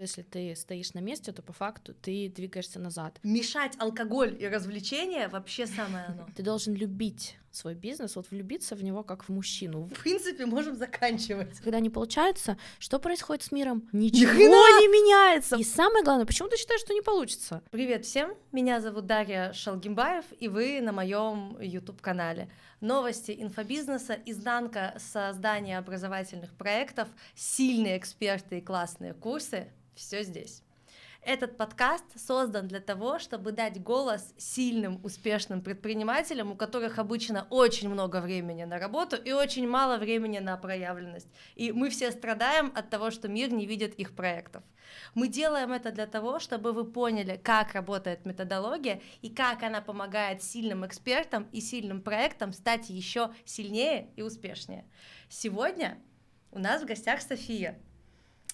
Если ты стоишь на месте, то по факту ты двигаешься назад. Мешать алкоголь и развлечения вообще самое оно. Ты должен любить свой бизнес, вот влюбиться в него как в мужчину. В принципе, можем заканчивать. Когда не получается, что происходит с миром? Ни Ничего хрена! не меняется. И самое главное, почему ты считаешь, что не получится? Привет всем, меня зовут Дарья Шалгимбаев, и вы на моем YouTube-канале. Новости инфобизнеса, изнанка создания образовательных проектов, сильные эксперты и классные курсы — все здесь. Этот подкаст создан для того, чтобы дать голос сильным, успешным предпринимателям, у которых обычно очень много времени на работу и очень мало времени на проявленность. И мы все страдаем от того, что мир не видит их проектов. Мы делаем это для того, чтобы вы поняли, как работает методология и как она помогает сильным экспертам и сильным проектам стать еще сильнее и успешнее. Сегодня у нас в гостях София.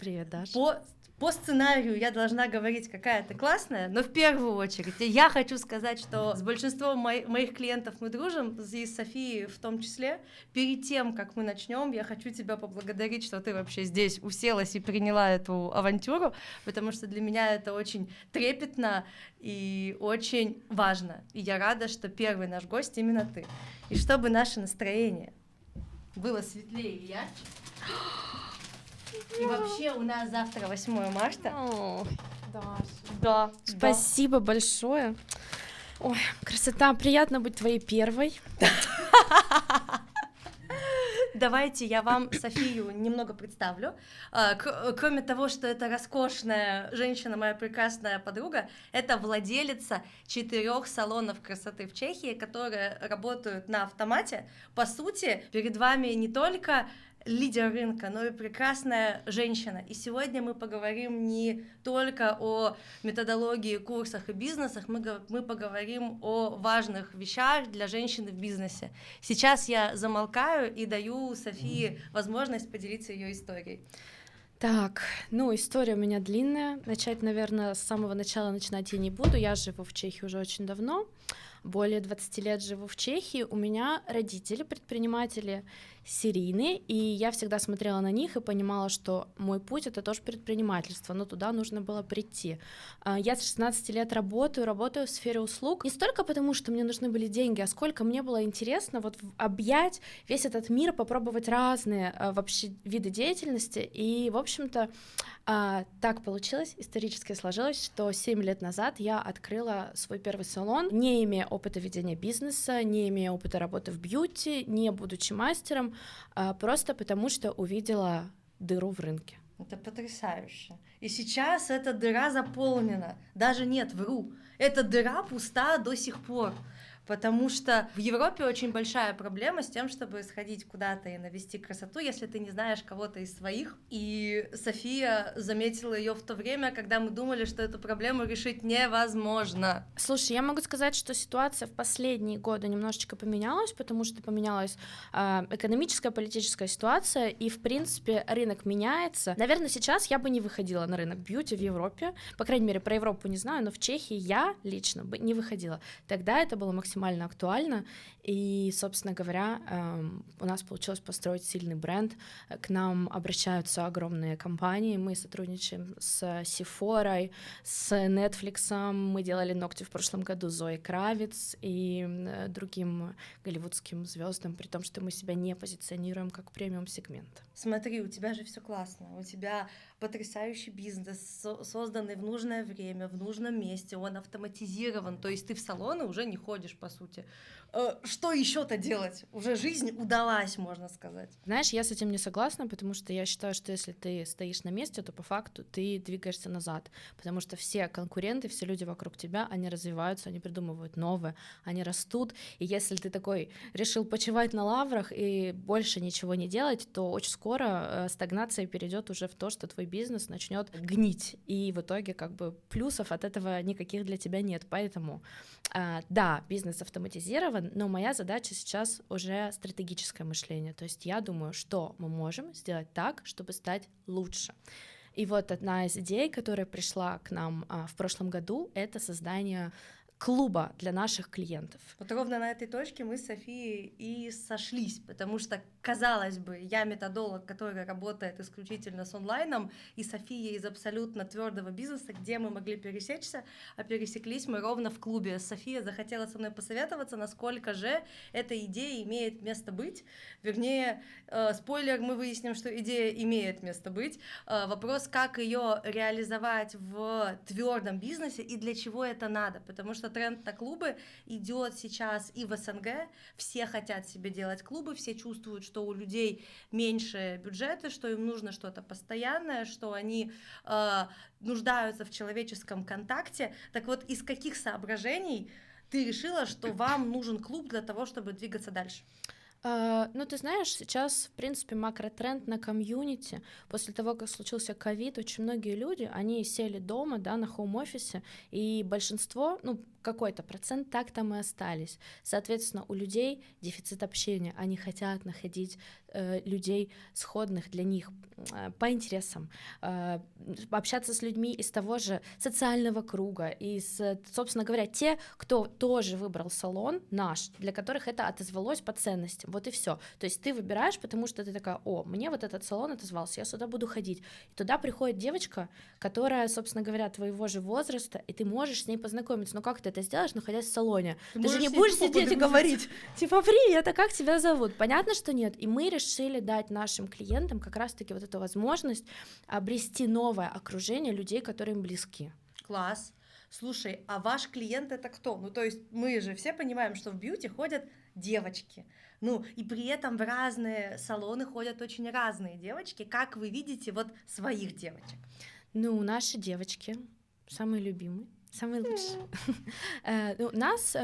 Привет, Даша. По сценарию я должна говорить, какая ты классная, но в первую очередь я хочу сказать, что с большинством моих клиентов мы дружим, и с Софией в том числе. Перед тем, как мы начнем, я хочу тебя поблагодарить, что ты вообще здесь уселась и приняла эту авантюру, потому что для меня это очень трепетно и очень важно. И я рада, что первый наш гость именно ты. И чтобы наше настроение было светлее и ярче. И вообще у нас завтра 8 марта. Да. Спасибо большое. Ой, красота, приятно быть твоей первой. Давайте я вам Софию немного представлю. Кроме того, что это роскошная женщина, моя прекрасная подруга, это владелица 4 салонов красоты в Чехии, которые работают на автомате. По сути, перед вами не только лидер рынка, но и прекрасная женщина. И сегодня мы поговорим не только о методологии, курсах и бизнесах, мы поговорим о важных вещах для женщины в бизнесе. Сейчас я замолкаю и даю Софии возможность поделиться ее историей. Так, история у меня длинная. Начать, наверное, с самого начала начинать я не буду. Я живу в Чехии уже очень давно. Более 20 лет живу в Чехии. У меня родители предприниматели серийные, и я всегда смотрела на них и понимала, что мой путь — это тоже предпринимательство, но туда нужно было прийти. Я с 16 лет работаю в сфере услуг, не столько потому, что мне нужны были деньги, а сколько мне было интересно вот объять весь этот мир, попробовать разные вообще виды деятельности, и, в общем-то, так получилось, исторически сложилось, что 7 лет назад я открыла свой первый салон, не имея опыта ведения бизнеса, не имея опыта работы в бьюти, не будучи мастером, просто потому что увидела дыру в рынке. Это потрясающе. И сейчас эта дыра заполнена. Даже нет, вру. Эта дыра пуста до сих пор. Потому что в Европе очень большая проблема с тем, чтобы сходить куда-то и навести красоту, если ты не знаешь кого-то из своих. И София заметила ее в то время, когда мы думали, что эту проблему решить невозможно. Слушай, я могу сказать, что ситуация в последние годы немножечко поменялась, потому что поменялась экономическая, политическая ситуация, и, в принципе, рынок меняется. Наверное, сейчас я бы не выходила на рынок бьюти в Европе, по крайней мере, про Европу не знаю, но в Чехии я лично бы не выходила. Тогда это было максимально актуально, и, собственно говоря, у нас получилось построить сильный бренд, к нам обращаются огромные компании, мы сотрудничаем с Sephora, с Netflix, мы делали ногти в прошлом году Зои Кравиц и другим голливудским звездам, при том, что мы себя не позиционируем как премиум-сегмент. Смотри, у тебя же все классно, у тебя потрясающий бизнес, созданный в нужное время, в нужном месте, он автоматизирован, то есть ты в салоны уже не ходишь, по сути. Что еще-то делать? Уже жизнь удалась, можно сказать. Знаешь, я с этим не согласна, потому что я считаю, что если ты стоишь на месте, то по факту ты двигаешься назад, потому что все конкуренты, все люди вокруг тебя, они развиваются, они придумывают новое, они растут, и если ты такой решил почивать на лаврах и больше ничего не делать, то очень скоро стагнация перейдет уже в то, что твой бизнес начнет гнить, и в итоге как бы плюсов от этого никаких для тебя нет, поэтому да, бизнес автоматизирован, но моя задача сейчас уже стратегическое мышление, то есть я думаю, что мы можем сделать так, чтобы стать лучше. И вот одна из идей, которая пришла к нам в прошлом году, это создание клуба для наших клиентов. Вот ровно на этой точке мы с Софией и сошлись, потому что, казалось бы, я методолог, который работает исключительно с онлайном, и София из абсолютно твердого бизнеса, где мы могли пересечься, а пересеклись мы ровно в клубе. София захотела со мной посоветоваться, насколько же эта идея имеет место быть. Вернее, спойлер, мы выясним, что идея имеет место быть. Вопрос, как ее реализовать в твердом бизнесе и для чего это надо, потому что тренд на клубы идет сейчас и в СНГ, все хотят себе делать клубы, все чувствуют, что у людей меньше бюджета, что им нужно что-то постоянное, что они нуждаются в человеческом контакте. Так вот, из каких соображений ты решила, что вам нужен клуб для того, чтобы двигаться дальше? Ну, ты знаешь, сейчас, в принципе, макротренд на комьюнити. После того, как случился ковид, очень многие люди, они сели дома, да, на хоум-офисе, и большинство, ну, какой-то процент так там и остались. Соответственно, у людей дефицит общения, они хотят находить людей, сходных для них по интересам, общаться с людьми из того же социального круга, собственно говоря, те, кто тоже выбрал салон наш, для которых это отозвалось по ценностям, вот и все. То есть ты выбираешь, потому что ты такая: о, мне вот этот салон отозвался, я сюда буду ходить. И туда приходит девочка, которая, собственно говоря, твоего же возраста, и ты можешь с ней познакомиться. Но как ты это сделаешь, находясь в салоне? Ты же не будешь сидеть и говорить, типа: привет, а как тебя зовут? Понятно, что нет. И мы решили дать нашим клиентам как раз-таки вот эту возможность обрести новое окружение людей, которые им близки. Класс. Слушай, а ваш клиент это кто? Ну, то есть мы же все понимаем, что в бьюти ходят девочки. Ну, и при этом в разные салоны ходят очень разные девочки. Как вы видите вот своих девочек? Ну, наши девочки самые любимые, самые лучшие. У нас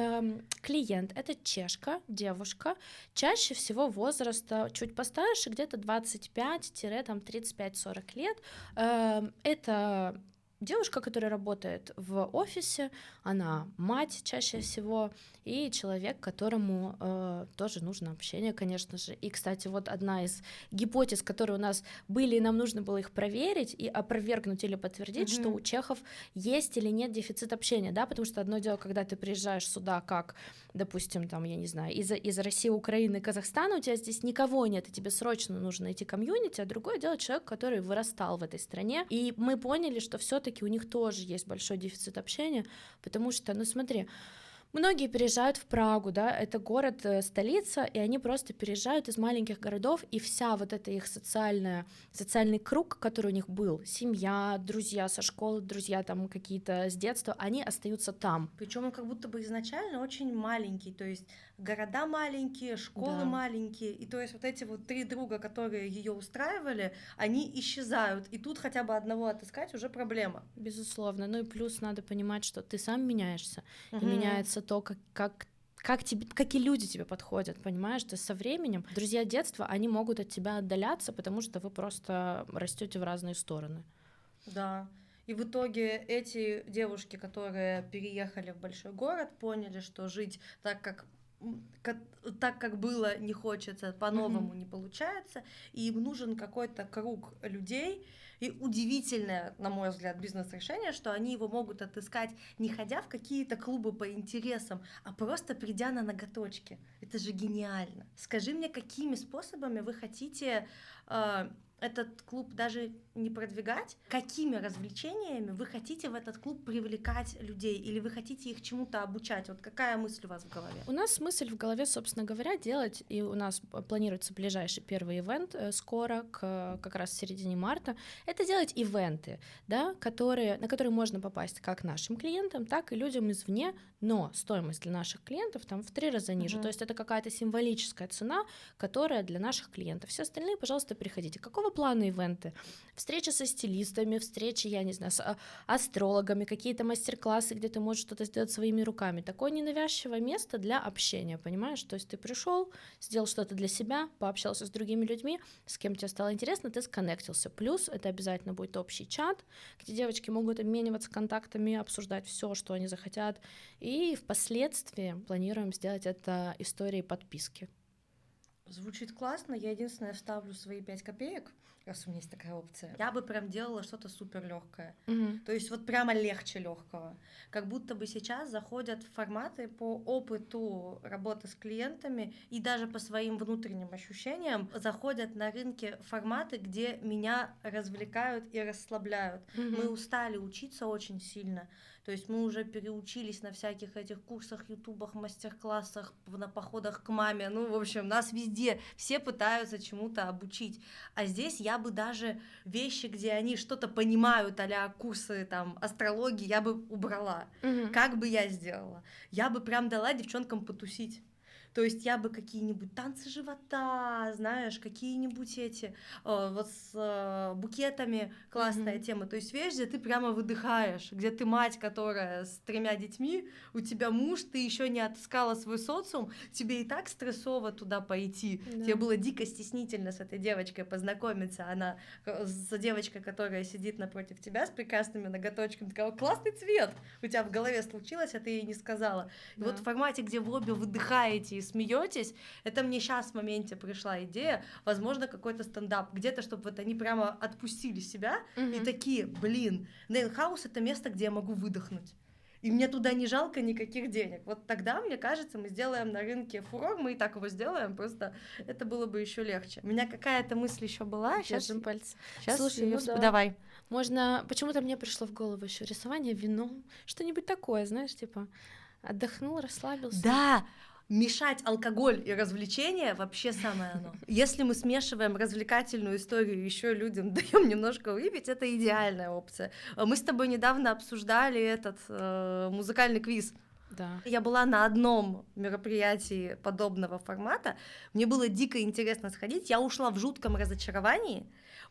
клиент — это чешка, девушка, чаще всего возраста чуть постарше, где-то 25-35-40 лет. Это девушка, которая работает в офисе, она мать чаще всего, и человек, которому тоже нужно общение, конечно же. И, кстати, вот одна из гипотез, которые у нас были, и нам нужно было их проверить и опровергнуть или подтвердить, что у чехов есть или нет дефицит общения, да, потому что одно дело, когда ты приезжаешь сюда, как, допустим, там, я не знаю, из России, Украины, Казахстана, у тебя здесь никого нет, и тебе срочно нужно найти комьюнити, а другое дело человек, который вырастал в этой стране, и мы поняли, что все-таки у них тоже есть большой дефицит общения, потому что, ну смотри, многие переезжают в Прагу, да, это город, столица, и они просто переезжают из маленьких городов, и вся вот эта их социальный круг, который у них был, семья, друзья со школы, друзья там какие-то с детства, они остаются там. Причем он как будто бы изначально очень маленький, то есть города маленькие, школы маленькие, и то есть вот эти вот 3 друга, которые ее устраивали, они исчезают, и тут хотя бы одного отыскать уже проблема. Безусловно, ну и плюс надо понимать, что ты сам меняешься, и меняется то, какие люди тебе подходят, понимаешь? То есть со временем друзья детства, они могут от тебя отдаляться, потому что вы просто растете в разные стороны. Да. И в итоге эти девушки, которые переехали в большой город, поняли, что жить так, как было, не хочется, по-новому не получается, и им нужен какой-то круг людей. И удивительное, на мой взгляд, бизнес-решение, что они его могут отыскать, не ходя в какие-то клубы по интересам, а просто придя на ноготочки. Это же гениально. Скажи мне, какими способами вы хотите этот клуб даже не продвигать? Какими развлечениями вы хотите в этот клуб привлекать людей? Или вы хотите их чему-то обучать? Вот какая мысль у вас в голове? У нас мысль в голове, собственно говоря, делать, и у нас планируется ближайший первый ивент скоро, как раз в середине марта, это делать ивенты, да, на которые можно попасть как нашим клиентам, так и людям извне, но стоимость для наших клиентов там в 3 раза ниже. То есть это какая-то символическая цена, которая для наших клиентов. Все остальные, пожалуйста, приходите. Какого плана ивенты? Встречи со стилистами, встречи, я не знаю, с астрологами, какие-то мастер-классы, где ты можешь что-то сделать своими руками. Такое ненавязчивое место для общения, понимаешь? То есть ты пришел, сделал что-то для себя, пообщался с другими людьми, с кем тебе стало интересно, ты сконнектился. Плюс это обязательно будет общий чат, где девочки могут обмениваться контактами, обсуждать все, что они захотят. И впоследствии планируем сделать это историей подписки. Звучит классно. Я единственное вставлю свои 5 копеек. раз у меня есть такая опция. Я бы прям делала что-то супер легкое. Мгм. То есть вот прямо легче легкого. Как будто бы сейчас заходят форматы по опыту работы с клиентами и даже по своим внутренним ощущениям заходят на рынке форматы, где меня развлекают и расслабляют. Мы Мгм. устали учиться очень сильно. То есть мы уже переучились на всяких этих курсах, ютубах, мастер-классах, на походах к маме. Ну, в общем, нас везде все пытаются чему-то обучить. А здесь я бы даже вещи, где они что-то понимают, а-ля курсы там астрологии, я бы убрала. Мгм. Как бы я сделала? Я бы прям дала девчонкам потусить. То есть я бы какие-нибудь танцы живота, знаешь, какие-нибудь эти вот с букетами классная Мгм. тема. То есть вещь, где ты прямо выдыхаешь, где ты мать, которая с 3 детьми, у тебя муж, ты еще не отыскала свой социум, тебе и так стрессово туда пойти. Да. Тебе было дико стеснительно с этой девочкой познакомиться. Она с девочкой, которая сидит напротив тебя с прекрасными ноготочками, такая: классный цвет у тебя в голове случилось, а ты ей не сказала. И вот Да. в формате, где вы обе выдыхаете и смеетесь, это мне сейчас в моменте пришла идея, возможно, какой-то стендап, где-то, чтобы вот они прямо отпустили себя и Мгм. такие: блин, Nail House — это место, где я могу выдохнуть. И мне туда не жалко никаких денег. Вот тогда, мне кажется, мы сделаем на рынке фурор, мы и так его сделаем, просто это было бы еще легче. У меня какая-то мысль еще была. Держим пальцы. Сейчас Слушай, ну да. Давай. Можно, почему-то мне пришло в голову еще рисование вином, что-нибудь такое, знаешь, типа отдохнул, расслабился. Да, мешать алкоголь и развлечения вообще самое оно. Если мы смешиваем развлекательную историю, еще людям даем немножко выпить, это идеальная опция. Мы с тобой недавно обсуждали этот музыкальный квиз. Да. Я была на одном мероприятии подобного формата, мне было дико интересно сходить, я ушла в жутком разочаровании,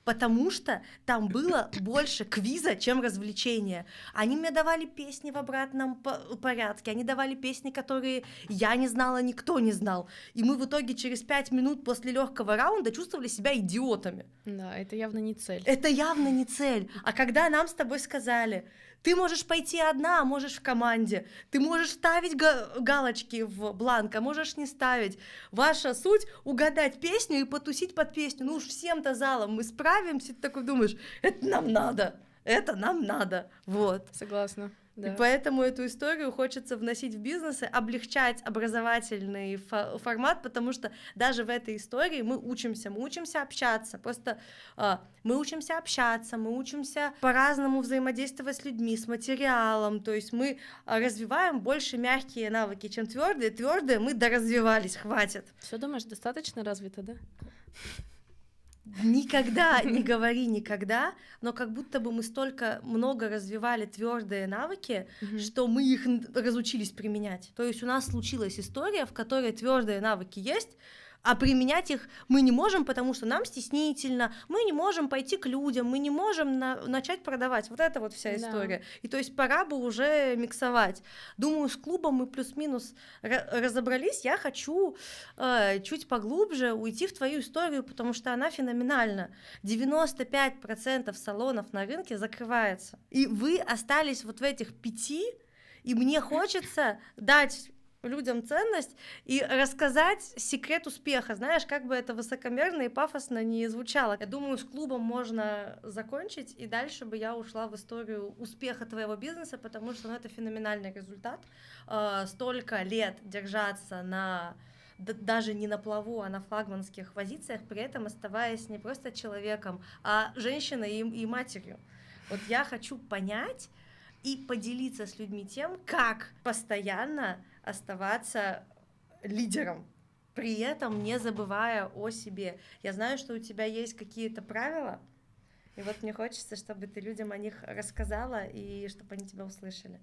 потому что там было больше квиза, чем развлечения. Они мне давали песни в обратном порядке, они давали песни, которые я не знала, никто не знал. И мы в итоге через 5 минут после легкого раунда чувствовали себя идиотами. Да, это явно не цель. Это явно не цель. А когда нам с тобой сказали: ты можешь пойти одна, а можешь в команде, ты можешь ставить галочки в бланк, а можешь не ставить. Ваша суть — угадать песню и потусить под песню. Ну уж всем-то залом мы справимся. Ты такой думаешь: это нам надо, это нам надо. Вот. Согласна. И Да. поэтому эту историю хочется вносить в бизнесы, облегчать образовательный формат, потому что даже в этой истории мы учимся общаться. Просто мы учимся общаться, мы учимся по-разному взаимодействовать с людьми, с материалом. То есть мы развиваем больше мягкие навыки, чем твердые. Твердые мы доразвивались, хватит. Все думаешь, достаточно развито, да? Никогда не говори никогда, но как будто бы мы столько много развивали твердые навыки, что мы их разучились применять. То есть у нас случилась история, в которой твердые навыки есть, а применять их мы не можем, потому что нам стеснительно, мы не можем пойти к людям, мы не можем начать продавать. Вот это вот вся история. И то есть пора бы уже миксовать. Думаю, с клубом мы плюс-минус разобрались. Я хочу чуть поглубже уйти в твою историю, потому что она феноменальна. 95% салонов на рынке закрывается. И вы остались вот в этих 5, и мне хочется дать людям ценность и рассказать секрет успеха. Знаешь, как бы это высокомерно и пафосно не звучало. Я думаю, с клубом можно закончить, и дальше бы я ушла в историю успеха твоего бизнеса, потому что это феноменальный результат. Столько лет держаться на даже не на плаву, а на флагманских позициях, при этом оставаясь не просто человеком, а женщиной и матерью. Вот я хочу понять и поделиться с людьми тем, как постоянно оставаться лидером, при этом не забывая о себе. Я знаю, что у тебя есть какие-то правила, и вот мне хочется, чтобы ты людям о них рассказала, и чтобы они тебя услышали.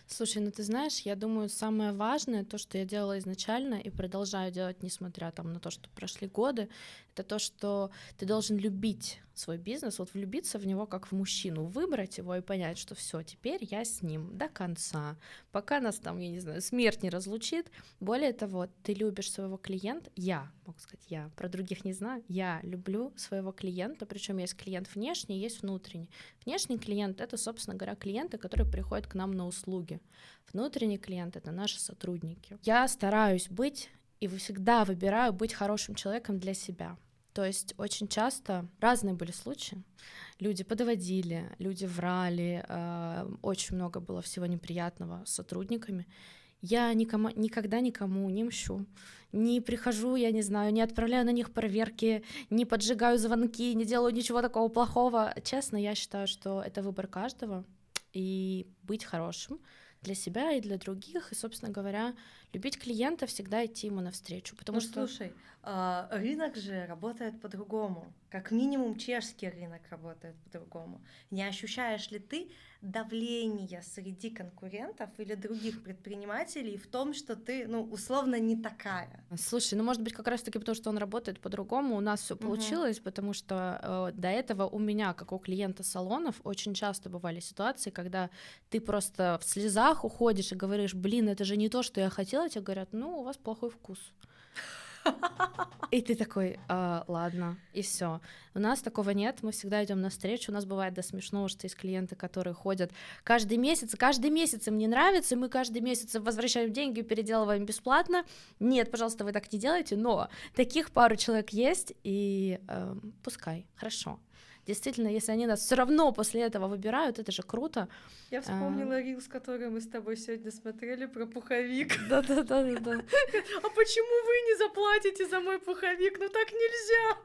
Слушай, ну ты знаешь, я думаю, самое важное, то, что я делала изначально и продолжаю делать, несмотря там на то, что прошли годы, это то, что ты должен любить свой бизнес, вот влюбиться в него как в мужчину, выбрать его и понять, что все, теперь я с ним до конца, пока нас там, я не знаю, смерть не разлучит. Более того, ты любишь своего клиента, я, могу сказать, я, про других не знаю, я люблю своего клиента, причем есть клиент внешний, есть внутренний. Внешний клиент — это, собственно говоря, клиенты, которые приходят к нам на услуги. Внутренний клиент — это наши сотрудники. Я стараюсь быть и всегда выбираю быть хорошим человеком для себя. То есть очень часто разные были случаи. Люди подводили, люди врали, очень много было всего неприятного с сотрудниками. Я никогда никому не мщу, не прихожу, я не знаю, не отправляю на них проверки, не поджигаю звонки, не делаю ничего такого плохого. Честно, я считаю, что это выбор каждого, и быть хорошим для себя и для других, и, собственно говоря, любить клиента, всегда идти ему навстречу, потому Ну, что... слушай, рынок же работает по-другому. Как минимум чешский рынок работает по-другому. Не ощущаешь ли ты давление среди конкурентов или других предпринимателей в том, что ты, ну, условно не такая? Слушай, ну, может быть, как раз-таки потому, что он работает по-другому, у нас все получилось, потому что до этого у меня, как у клиента салонов, очень часто бывали ситуации, когда ты просто в слезах уходишь и говоришь: блин, это же не то, что я хотела, тебе говорят: ну, у вас плохой вкус. И ты такой: ладно, и все. У нас такого нет, мы всегда идем навстречу. У нас бывает до смешного, что есть клиенты, которые ходят каждый месяц им не нравится, и мы каждый месяц возвращаем деньги, переделываем бесплатно. Нет, пожалуйста, вы так не делайте, но таких пару человек есть, и пускай, хорошо. Действительно, если они нас все равно после этого выбирают, это же круто. Я вспомнила рилс, который мы с тобой сегодня смотрели, про пуховик. Да-да-да. А почему вы не заплатите за мой пуховик? Ну так нельзя.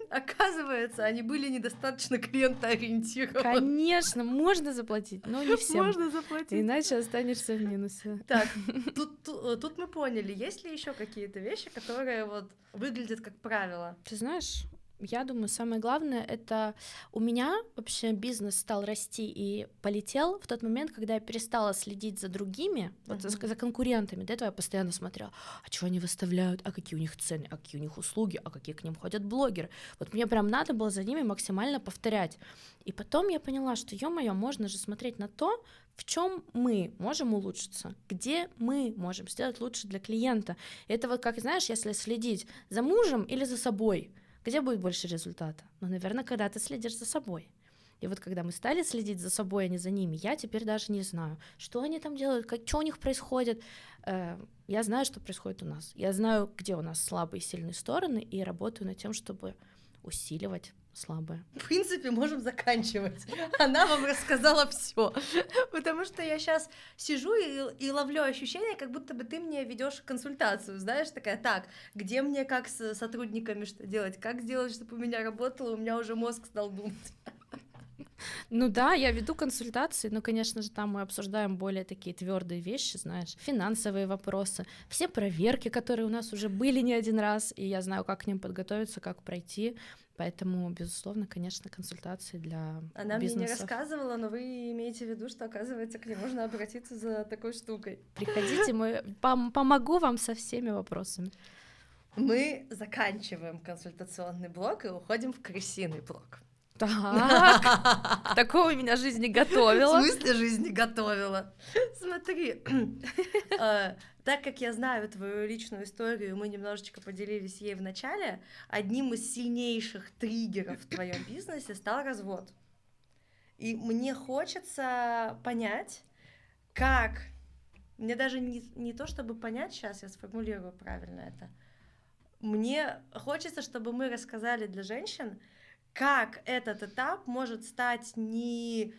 Оказывается, они были недостаточно клиентоориентированы. Конечно, можно заплатить, но не всем. Можно заплатить. Иначе останешься в минусе. Так, тут мы поняли, есть ли еще какие-то вещи, которые вот выглядят как правило? Ты знаешь, я думаю, самое главное — это у меня вообще бизнес стал расти и полетел в тот момент, когда я перестала следить за другими, вот за конкурентами. До этого я постоянно смотрела, а что они выставляют, а какие у них цены, а какие у них услуги, а какие к ним ходят блогеры. Вот мне прям надо было за ними максимально повторять. И потом я поняла, что, ё-моё, можно же смотреть на то, в чем мы можем улучшиться, где мы можем сделать лучше для клиента. Это вот как, знаешь, если следить за мужем или за собой, где будет больше результата? Ну, наверное, когда ты следишь за собой. И вот когда мы стали следить за собой, а не за ними, я теперь даже не знаю, что они там делают, что у них происходит. Я знаю, что происходит у нас. Я знаю, где у нас слабые и сильные стороны, и работаю над тем, чтобы усиливать слабые. В принципе, можем заканчивать. Она вам рассказала все. Потому что я сейчас сижу и ловлю ощущение, как будто бы ты мне ведешь консультацию, знаешь, такая: так, где мне как с сотрудниками что делать, как сделать, чтобы у меня работало, у меня уже мозг стал думать. Ну да, я веду консультации, но, конечно же, там мы обсуждаем более такие твердые вещи, знаешь, финансовые вопросы, все проверки, которые у нас уже были не один раз, и я знаю, как к ним подготовиться, как пройти. Поэтому, безусловно, конечно, консультации для Она бизнесов. мне не рассказывала, но вы имеете в виду, что, оказывается, к ней можно обратиться за такой штукой. Приходите, мы помогу вам со всеми вопросами. Мы заканчиваем консультационный блок и уходим в крысиный блок. Так, такого меня жизнь не готовила. В смысле жизни готовила? Смотри, так как я знаю твою личную историю, мы немножечко поделились ей в начале, одним из сильнейших триггеров в твоем бизнесе стал развод. И мне хочется понять, как... Мне даже не то, чтобы понять, сейчас я сформулирую правильно это. Мне хочется, чтобы мы рассказали для женщин, как этот этап может стать не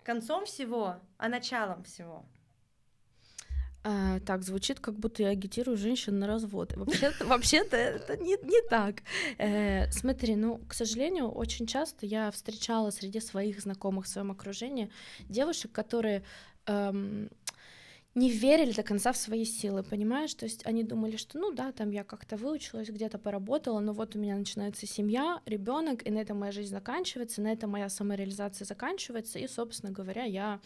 концом всего, а началом всего. Так, звучит, как будто я агитирую женщин на развод. Вообще-то это не так. Смотри, ну, к сожалению, очень часто я встречала среди своих знакомых в своем окружении девушек, которые не верили до конца в свои силы, понимаешь? То есть они думали, что ну да, там я как-то выучилась, где-то поработала, но вот у меня начинается семья, ребенок, и на этом моя жизнь заканчивается, на этом моя самореализация заканчивается, и, собственно говоря, я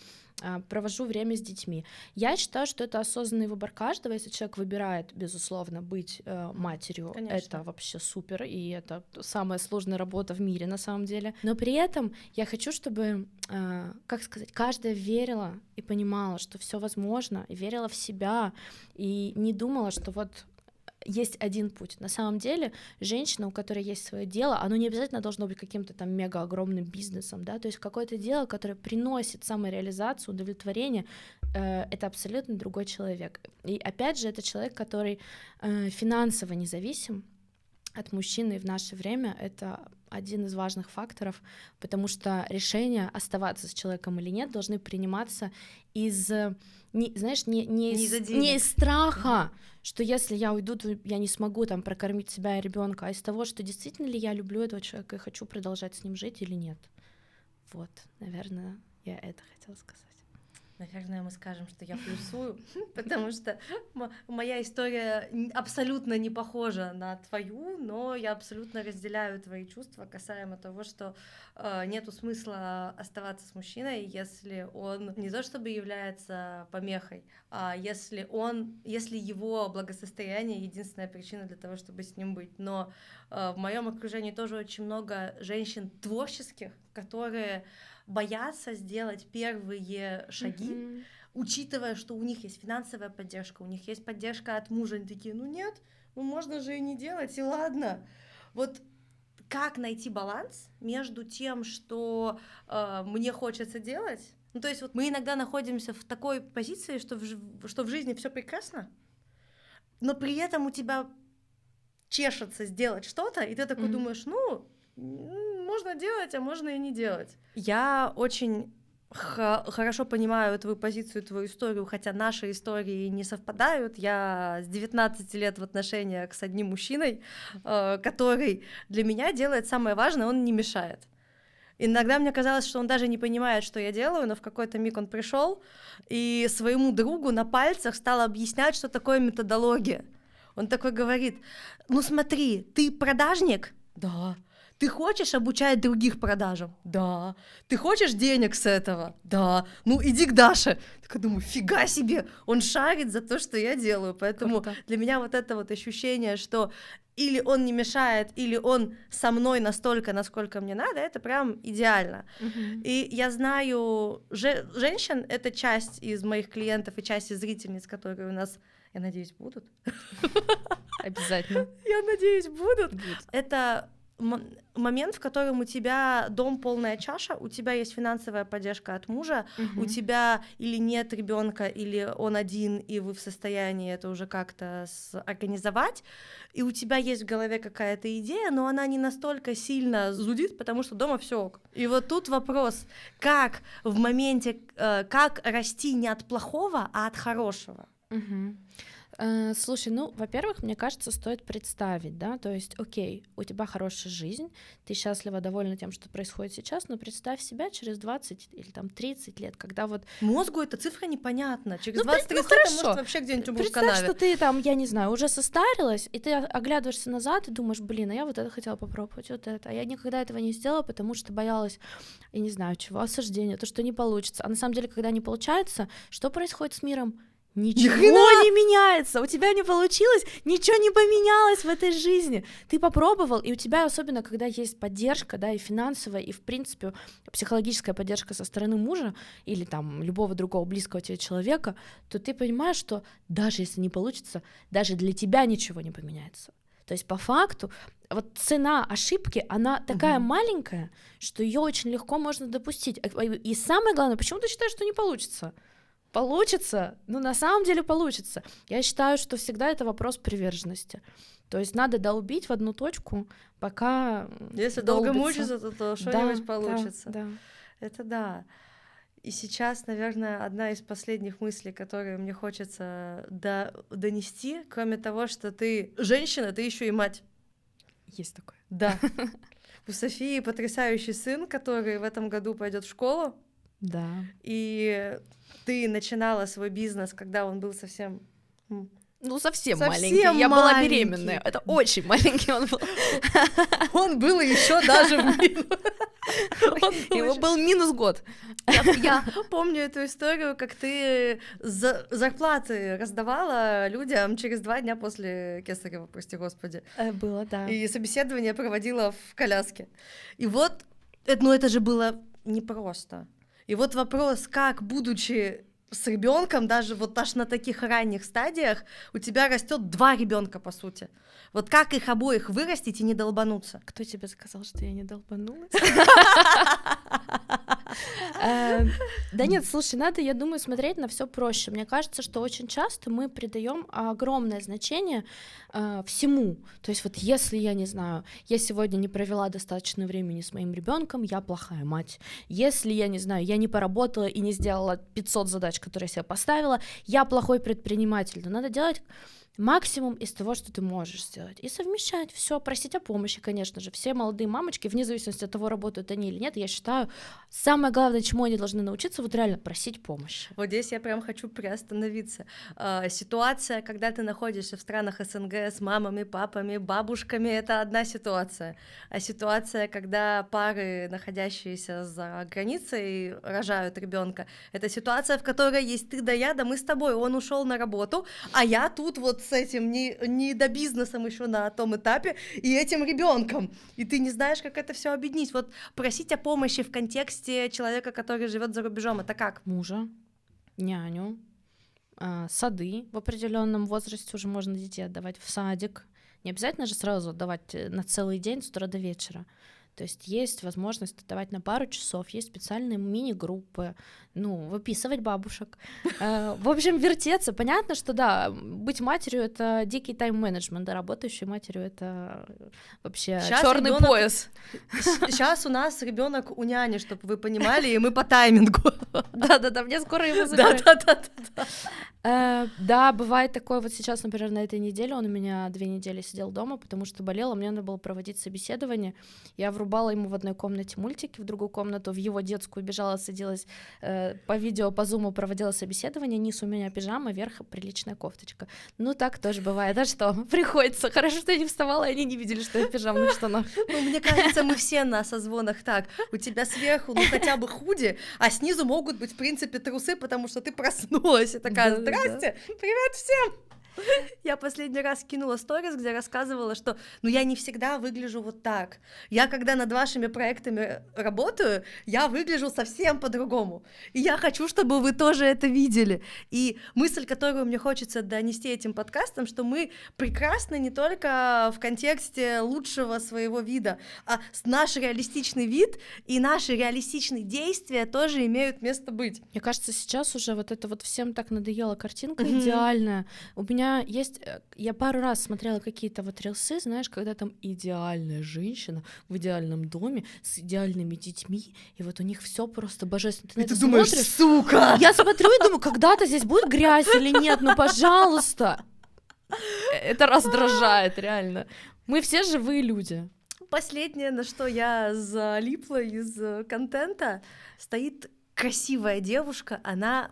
провожу время с детьми. Я считаю, что это осознанный выбор каждого. Если человек выбирает, безусловно, быть матерью, Конечно. Это вообще супер, и это самая сложная работа в мире на самом деле. Но при этом я хочу, чтобы, как сказать, каждая верила и понимала, что все возможно, и верила в себя, и не думала, что вот есть один путь. На самом деле, женщина, у которой есть свое дело, оно не обязательно должно быть каким-то там мега огромным бизнесом, да, то есть какое-то дело, которое приносит самореализацию, удовлетворение, это абсолютно другой человек. И опять же, это человек, который финансово независим, от мужчины в наше время — это один из важных факторов, потому что решения, оставаться с человеком или нет, должны приниматься из, не из страха, что если я уйду, то я не смогу там прокормить себя и ребенка, а из того, что действительно ли я люблю этого человека и хочу продолжать с ним жить или нет. Вот, наверное, я это хотела сказать. Наверное, мы скажем, что я плюсую, потому что моя история абсолютно не похожа на твою, но я абсолютно разделяю твои чувства касаемо того, что нету смысла оставаться с мужчиной, если он не то чтобы является помехой, а если его благосостояние единственная причина для того, чтобы с ним быть. Но в моем окружении тоже очень много женщин творческих, которые боятся сделать первые шаги, учитывая, что у них есть финансовая поддержка, у них есть поддержка от мужа, они такие, ну нет, ну можно же и не делать, и ладно. Вот как найти баланс между тем, что мне хочется делать, ну то есть вот мы иногда находимся в такой позиции, что в жизни все прекрасно, но при этом у тебя чешется сделать что-то, и ты такой думаешь, ну, можно делать, а можно и не делать. Я очень хорошо понимаю твою позицию, твою историю, хотя наши истории не совпадают. Я с 19 лет в отношениях с одним мужчиной, который для меня делает самое важное, он не мешает. Иногда мне казалось, что он даже не понимает, что я делаю, но в какой-то миг он пришел и своему другу на пальцах стал объяснять, что такое методология. Он такой говорит, ну смотри, ты продажник? Да. Ты хочешь обучать других продажам? Да. Ты хочешь денег с этого? Да. Ну иди к Даше. Так я думаю, фига себе, он шарит за то, что я делаю. Поэтому для меня вот это вот ощущение, что или он не мешает, или он со мной настолько, насколько мне надо, это прям идеально. И я знаю, женщин — это часть из моих клиентов и часть из зрительниц, которые у нас, я надеюсь, будут. Обязательно. Я надеюсь, будут. Это момент, в котором у тебя дом полная чаша, у тебя есть финансовая поддержка от мужа, у тебя или нет ребенка, или он один, и вы в состоянии это уже как-то организовать, и у тебя есть в голове какая-то идея, но она не настолько сильно зудит, потому что дома все ок. И вот тут вопрос, как в моменте, как расти не от плохого, а от хорошего. Слушай, ну, во-первых, мне кажется, стоит представить, да, то есть, окей, у тебя хорошая жизнь, ты счастлива, довольна тем, что происходит сейчас, но представь себя через 20 или там 30 лет, когда вот... Мозгу эта цифра непонятна, через 20-30 лет ты, может, вообще где-нибудь умрешь в канаве. Представь, что ты там, я не знаю, уже состарилась, и ты оглядываешься назад и думаешь, блин, а я вот это хотела попробовать, вот это, а я никогда этого не сделала, потому что боялась, я не знаю чего, осуждения, то, что не получится, а на самом деле, когда не получается, что происходит с миром? Ничего не меняется, у тебя не получилось, ничего не поменялось в этой жизни. Ты попробовал, и у тебя, особенно когда есть поддержка, да, и финансовая, и в принципе психологическая поддержка со стороны мужа или там любого другого близкого тебе человека, то ты понимаешь, что даже если не получится, даже для тебя ничего не поменяется. То есть по факту вот цена ошибки, она такая маленькая, что ее очень легко можно допустить. И самое главное, почему ты считаешь, что не получится? Получится, ну на самом деле получится. Я считаю, что всегда это вопрос приверженности. То есть надо долбить в одну точку, пока если долго мучиться, то что-нибудь получится. Да. Это да. И сейчас, наверное, одна из последних мыслей, которые мне хочется донести, кроме того, что ты женщина, ты еще и мать. Есть такое. Да. У Софии потрясающий сын, который в этом году пойдет в школу. Да. И ты начинала свой бизнес, когда он был совсем совсем маленький. Я была беременная. Это очень маленький он был. Он был еще даже в минус. Его был минус год. Я помню эту историю, как ты зарплаты раздавала людям через 2 дня после Кесарева, прости господи. Было, да. И собеседование проводила в коляске. И вот, это же было непросто. И вот вопрос, как, будучи с ребенком, даже вот аж на таких ранних стадиях, у тебя растет 2 ребенка, по сути. Вот как их обоих вырастить и не долбануться? Кто тебе сказал, что я не долбанулась? Да нет, слушай, надо, я думаю, смотреть на все проще. Мне кажется, что очень часто мы придаем огромное значение всему. То есть вот если, я не знаю, я сегодня не провела достаточно времени с моим ребенком, я плохая мать. Если, я не знаю, я не поработала и не сделала 500 задач, которые я себе поставила, я плохой предприниматель. Но надо делать максимум из того, что ты можешь сделать. И совмещать все, просить о помощи, конечно же. Все молодые мамочки, вне зависимости от того, работают они или нет, я считаю, самое главное, чему они должны научиться, вот реально просить помощи. Вот здесь я прям хочу приостановиться. Ситуация, когда ты находишься в странах СНГ с мамами, папами, бабушками, это одна ситуация. А ситуация, когда пары, находящиеся за границей, рожают ребенка, это ситуация, в которой есть ты да я, да мы с тобой. Он ушел на работу, а я тут вот с этим не до бизнесом еще на том этапе, и этим ребенком. И ты не знаешь, как это все объединить. Вот просить о помощи в контексте человека, который живет за рубежом, это как? Мужа, няню, сады в определенном возрасте уже можно детей отдавать в садик. Не обязательно же сразу отдавать на целый день с утра до вечера. То есть есть возможность отдавать на пару часов, есть специальные мини-группы, выписывать бабушек. В общем, вертеться. Понятно, что да, быть матерью — это дикий тайм-менеджмент, да, работающей матерью — это вообще черный пояс. Сейчас у нас ребенок у няни, чтобы вы понимали, и мы по таймингу. Да-да-да, мне скоро его забирать. Да, бывает такое, вот сейчас, например, на этой неделе он у меня 2 недели сидел дома, потому что болел, а мне надо было проводить собеседование. Я врубала ему в одной комнате мультики, в другую комнату, в его детскую бежала, садилась по видео, по зуму проводила собеседование, низ у меня пижама, верх приличная кофточка. Так тоже бывает, а что? Приходится. Хорошо, что я не вставала, и они не видели, что я в пижамных штанах. Мне кажется, мы все на созвонах так. У тебя сверху, хотя бы худи, а снизу могут быть, в принципе, трусы, потому что ты проснулась и такая: здрасте, привет всем! Я последний раз кинула сторис, где рассказывала, что я не всегда выгляжу вот так. Я, когда над вашими проектами работаю, я выгляжу совсем по-другому. И я хочу, чтобы вы тоже это видели. И мысль, которую мне хочется донести этим подкастом, что мы прекрасны не только в контексте лучшего своего вида, а наш реалистичный вид и наши реалистичные действия тоже имеют место быть. Мне кажется, сейчас уже вот это вот всем так надоела картинка идеальная. У меня есть, я пару раз смотрела какие-то вот рилсы, знаешь, когда там идеальная женщина в идеальном доме с идеальными детьми, и вот у них все просто божественно. Ты на это думаешь, смотришь, сука! Я смотрю и думаю, когда-то здесь будет грязь или нет, пожалуйста. Это раздражает, реально. Мы все живые люди. Последнее, на что я залипла из контента, стоит красивая девушка, она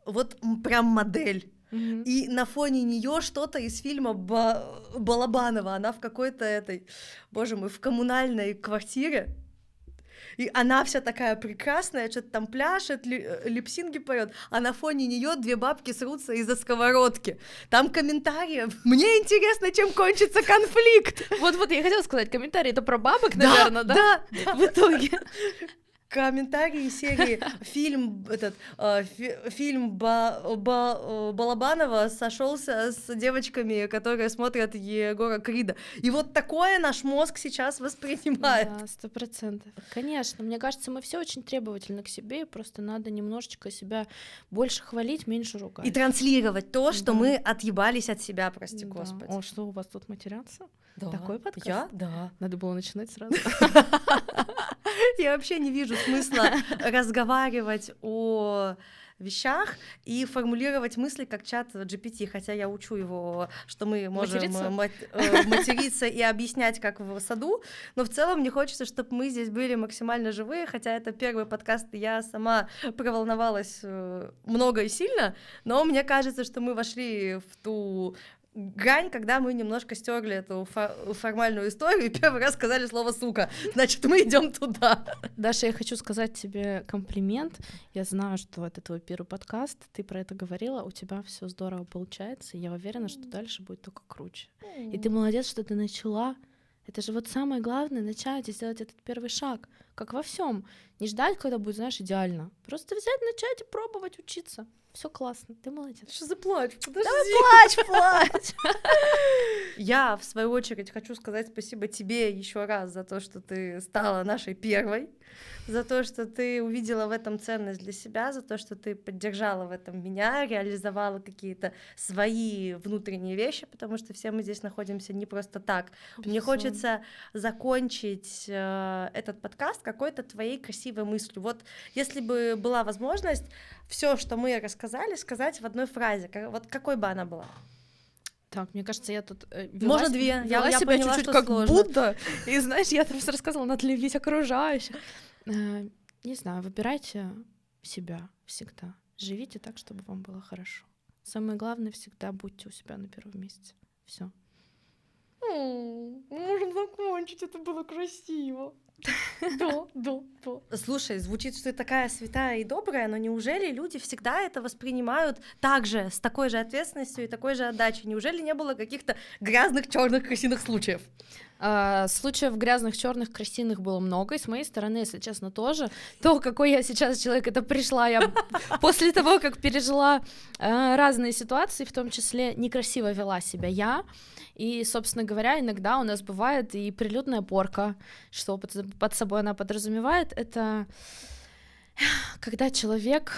вот прям модель. И на фоне нее что-то из фильма Балабанова. Она в какой-то боже мой, в коммунальной квартире. И она вся такая прекрасная, что-то там пляшет, липсинги поет, а на фоне нее 2 бабки срутся из-за сковородки. Там комментарии. Мне интересно, чем кончится конфликт. Вот я хотела сказать, комментарии это про бабок, наверное, да? Да. В итоге. Комментарии серии фильм Балабанова сошелся с девочками, которые смотрят Егора Крида. И вот такое наш мозг сейчас воспринимает. Да, 100%. Конечно, мне кажется, мы все очень требовательны к себе, и просто надо немножечко себя больше хвалить, меньше ругать. И транслировать то, что мы отъебались от себя, прости господи. О, что у вас тут матерятся? Да. Такой подкаст? Я? Да. Надо было начинать сразу. Я вообще не вижу смысла разговаривать о вещах и формулировать мысли как чат GPT, хотя я учу его, что мы можем материться и объяснять, как в саду, но в целом мне хочется, чтобы мы здесь были максимально живые, хотя это первый подкаст, и я сама проволновалась много и сильно, но мне кажется, что мы вошли в ту грань, когда мы немножко стерли эту формальную историю и первый раз сказали слово «сука». Значит, мы идем туда. Даша, я хочу сказать тебе комплимент. Я знаю, что это твой первый подкаст, ты про это говорила, у тебя все здорово получается, и я уверена, что дальше будет только круче. И ты молодец, что ты начала. Это же вот самое главное — начать и сделать этот первый шаг, как во всем. Не ждать, когда будет, знаешь, идеально. Просто взять, начать и пробовать учиться. Все классно, ты молодец. Что за плач? Подожди. Давай плачь. Я, в свою очередь, хочу сказать спасибо тебе еще раз за то, что ты стала нашей первой, за то, что ты увидела в этом ценность для себя, за то, что ты поддержала в этом меня, реализовала какие-то свои внутренние вещи, потому что все мы здесь находимся не просто так. Мне хочется закончить этот подкаст какой-то твоей красивой мыслью. Вот если бы была возможность все, что мы рассказали, сказать в одной фразе, вот какой бы она была? Так, мне кажется, я тут Можно две. вела Я себя поняла, чуть-чуть что как сложно. Будда. И знаешь, я там рассказывала, надо любить окружающих. Не знаю, выбирайте себя всегда. Живите так, чтобы вам было хорошо. Самое главное, всегда будьте у себя на первом месте. Все. Можем закончить, это было красиво. Да. Слушай, звучит, что ты такая святая и добрая, но неужели люди всегда это воспринимают так же, с такой же ответственностью и такой же отдачей? Неужели не было каких-то грязных, черных, крысиных случаев? Случаев грязных, черных, крысиных было много, и с моей стороны, если честно, тоже. То, какой я сейчас человек, это пришла я после того, как пережила разные ситуации, в том числе некрасиво вела себя я. И, собственно говоря, иногда у нас бывает и прилюдная порка. Что под собой она подразумевает? Это когда человек,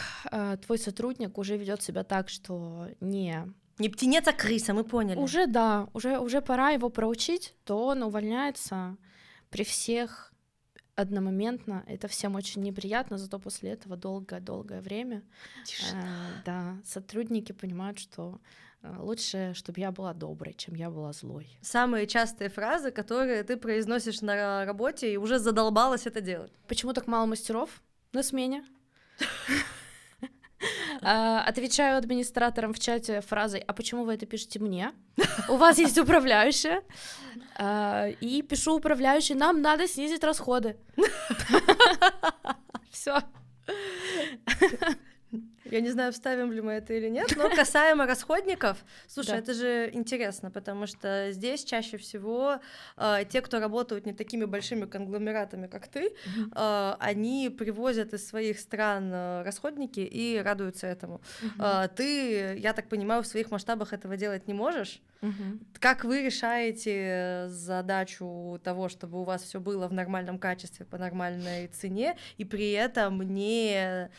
твой сотрудник, уже ведет себя так, что не птенец, а крыса, мы поняли. Уже пора его проучить, то он увольняется при всех одномоментно. Это всем очень неприятно, зато после этого долгое время сотрудники понимают, что лучше, чтобы я была доброй, чем я была злой. Самые частые фразы, которые ты произносишь на работе и уже задолбалась это делать. Почему так мало мастеров на смене? Отвечаю администраторам в чате фразой: «А почему вы это пишете мне? У вас есть управляющая». И пишу управляющей: «Нам надо снизить расходы». Все. Я не знаю, вставим ли мы это или нет, но касаемо расходников, слушай, Да. это же интересно, потому что здесь чаще всего те, кто работают не такими большими конгломератами, как ты, они привозят из своих стран расходники и радуются этому. Ты, я так понимаю, в своих масштабах этого делать не можешь. Как вы решаете задачу того, чтобы у вас все было в нормальном качестве, по нормальной цене, и при этом не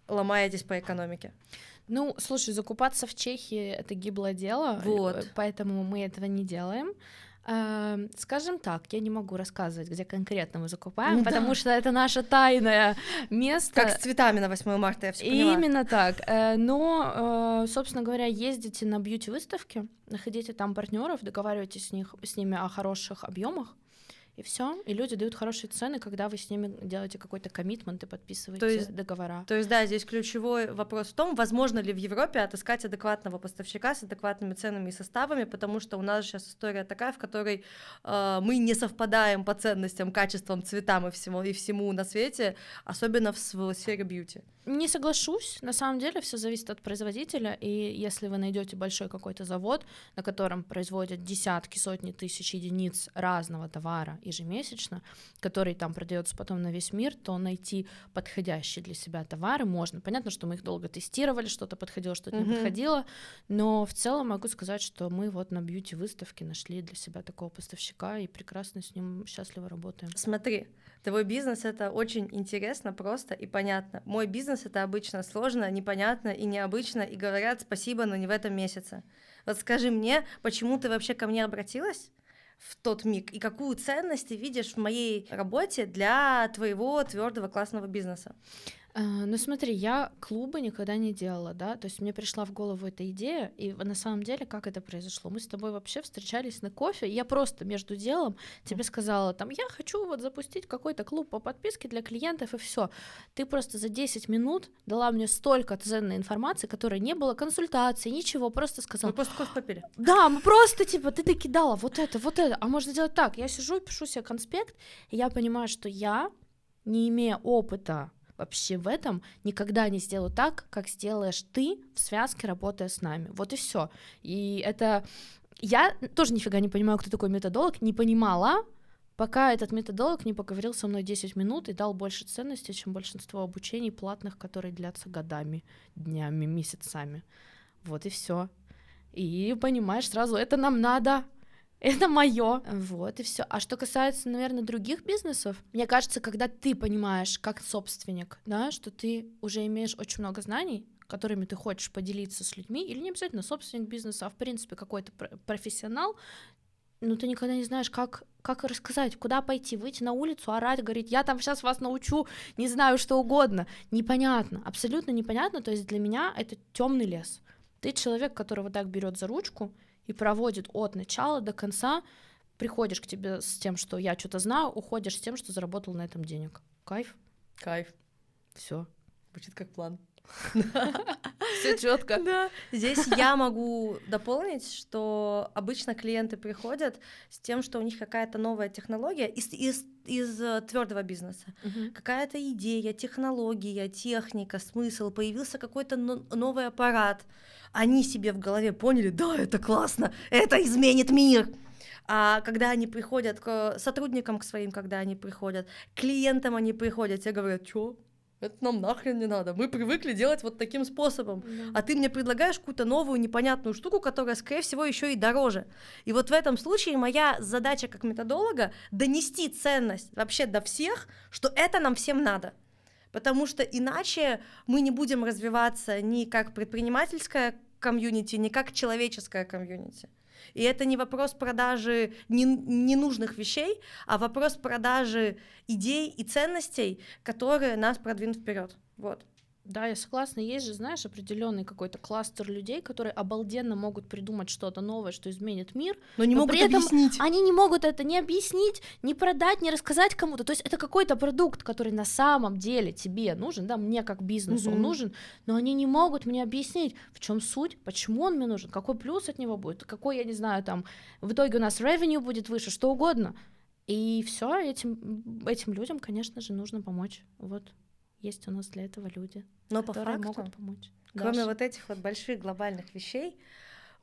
ломаетесь по экономике? Ну, слушай, закупаться в Чехии — это гиблое дело, поэтому мы этого не делаем. Скажем так, я не могу рассказывать, где конкретно мы закупаем, потому что это наше тайное место. Как с цветами на 8 марта, я все поняла. Именно так. Но, собственно говоря, ездите на бьюти-выставки, находите там партнеров, договаривайтесь с ними о хороших объемах, и все. И люди дают хорошие цены, когда вы с ними делаете какой-то коммитмент и подписываете договора. То есть, да, здесь ключевой вопрос в том, возможно ли в Европе отыскать адекватного поставщика с адекватными ценами и составами, потому что у нас сейчас история такая, в которой мы не совпадаем по ценностям, качествам, цветам и всему на свете, особенно в сфере бьюти. Не соглашусь, на самом деле все зависит от производителя, и если вы найдете большой какой-то завод, на котором производят десятки, сотни тысяч единиц разного товара ежемесячно, который там продается потом на весь мир, то найти подходящие для себя товары можно. Понятно, что мы их долго тестировали, что-то подходило, что-то не подходило, но в целом могу сказать, что мы вот на бьюти-выставке нашли для себя такого поставщика и прекрасно с ним счастливо работаем. Смотри, твой бизнес — это очень интересно, просто и понятно. Мой бизнес — это обычно сложно, непонятно и необычно, и говорят спасибо, но не в этом месяце. Вот скажи мне, почему ты вообще ко мне обратилась в тот миг, и какую ценность ты видишь в моей работе для твоего твердого классного бизнеса? Ну смотри, я клубы никогда не делала, да, то есть мне пришла в голову эта идея, и на самом деле как это произошло? Мы с тобой вообще встречались на кофе, и я просто между делом тебе сказала, там, я хочу вот запустить какой-то клуб по подписке для клиентов, и все. Ты просто за 10 минут дала мне столько ценной информации, которой не было консультации, ничего, просто сказала. Мы просто кофе попили. Да, мы просто, типа, ты накидала вот это, а можно сделать так. Я сижу и пишу себе конспект, и я понимаю, что я, не имея опыта вообще в этом, никогда не сделаю так, как сделаешь ты в связке, работая с нами. Вот и все. И это... Я тоже нифига не понимаю, кто такой методолог, не понимала, пока этот методолог не поговорил со мной 10 минут и дал больше ценности, чем большинство обучений платных, которые длятся годами, днями, месяцами. Вот и все. И понимаешь сразу, это нам надо, это мое. Вот и все. А что касается, наверное, других бизнесов, мне кажется, когда ты понимаешь, как собственник, да, что ты уже имеешь очень много знаний, которыми ты хочешь поделиться с людьми, или не обязательно собственник бизнеса, а в принципе какой-то профессионал, ну ты никогда не знаешь, как рассказать, куда пойти, выйти на улицу, орать, говорить, я там сейчас вас научу, не знаю, что угодно. Непонятно, абсолютно непонятно, то есть для меня это темный лес. Ты человек, который вот так берет за ручку и проводит от начала до конца, приходишь к тебе с тем, что я что-то знаю, уходишь с тем, что заработал на этом денег. Кайф? Кайф. Все. Звучит как план. Все четко. Да. Здесь я могу дополнить, что обычно клиенты приходят с тем, что у них какая-то новая технология из твердого бизнеса. Какая-то идея, технология, техника, смысл, появился какой-то новый аппарат. Они себе в голове поняли, да, это классно, это изменит мир. А когда они приходят к сотрудникам к своим, когда они приходят, к клиентам они приходят, те говорят, чё? Это нам нахрен не надо. Мы привыкли делать вот таким способом. А ты мне предлагаешь какую-то новую непонятную штуку, которая, скорее всего, еще и дороже. И вот в этом случае моя задача как методолога донести ценность вообще до всех, что это нам всем надо. Потому что иначе мы не будем развиваться ни как предпринимательская комьюнити, ни как человеческое комьюнити. И это не вопрос продажи ненужных вещей, а вопрос продажи идей и ценностей, которые нас продвинут вперед. Вот. Да, я согласна. Есть же, знаешь, определенный какой-то кластер людей, которые обалденно могут придумать что-то новое, что изменит мир, но не могут при этом объяснить. Они не могут это ни объяснить, ни продать, ни рассказать кому-то. То есть это какой-то продукт, который на самом деле тебе нужен, да, мне как бизнесу он нужен, но они не могут мне объяснить, в чем суть, почему он мне нужен, какой плюс от него будет, какой, я не знаю, там, в итоге у нас revenue будет выше, что угодно. И все этим людям, конечно же, нужно помочь. Вот. Есть у нас для этого люди, но которые по факту, могут помочь. Кроме вот этих вот больших глобальных вещей,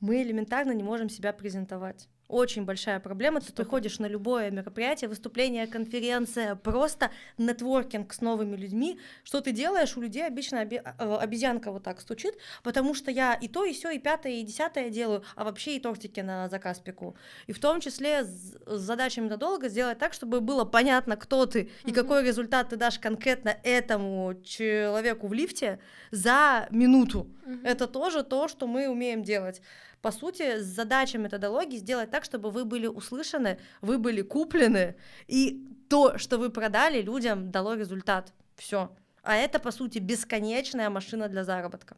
мы элементарно не можем себя презентовать. Очень большая проблема. Ты приходишь на любое мероприятие, выступление, конференция, просто нетворкинг с новыми людьми. Что ты делаешь? У людей обычно обезьянка вот так стучит, потому что я и то, и сё, и пятое, и десятое делаю, а вообще и тортики на заказ пеку. И в том числе задача методолога сделать так, чтобы было понятно, кто ты и какой результат ты дашь конкретно этому человеку в лифте за минуту. Это тоже то, что мы умеем делать. По сути, задача методологии сделать так, чтобы вы были услышаны, вы были куплены, и то, что вы продали, людям дало результат. Все. А это, по сути, бесконечная машина для заработка.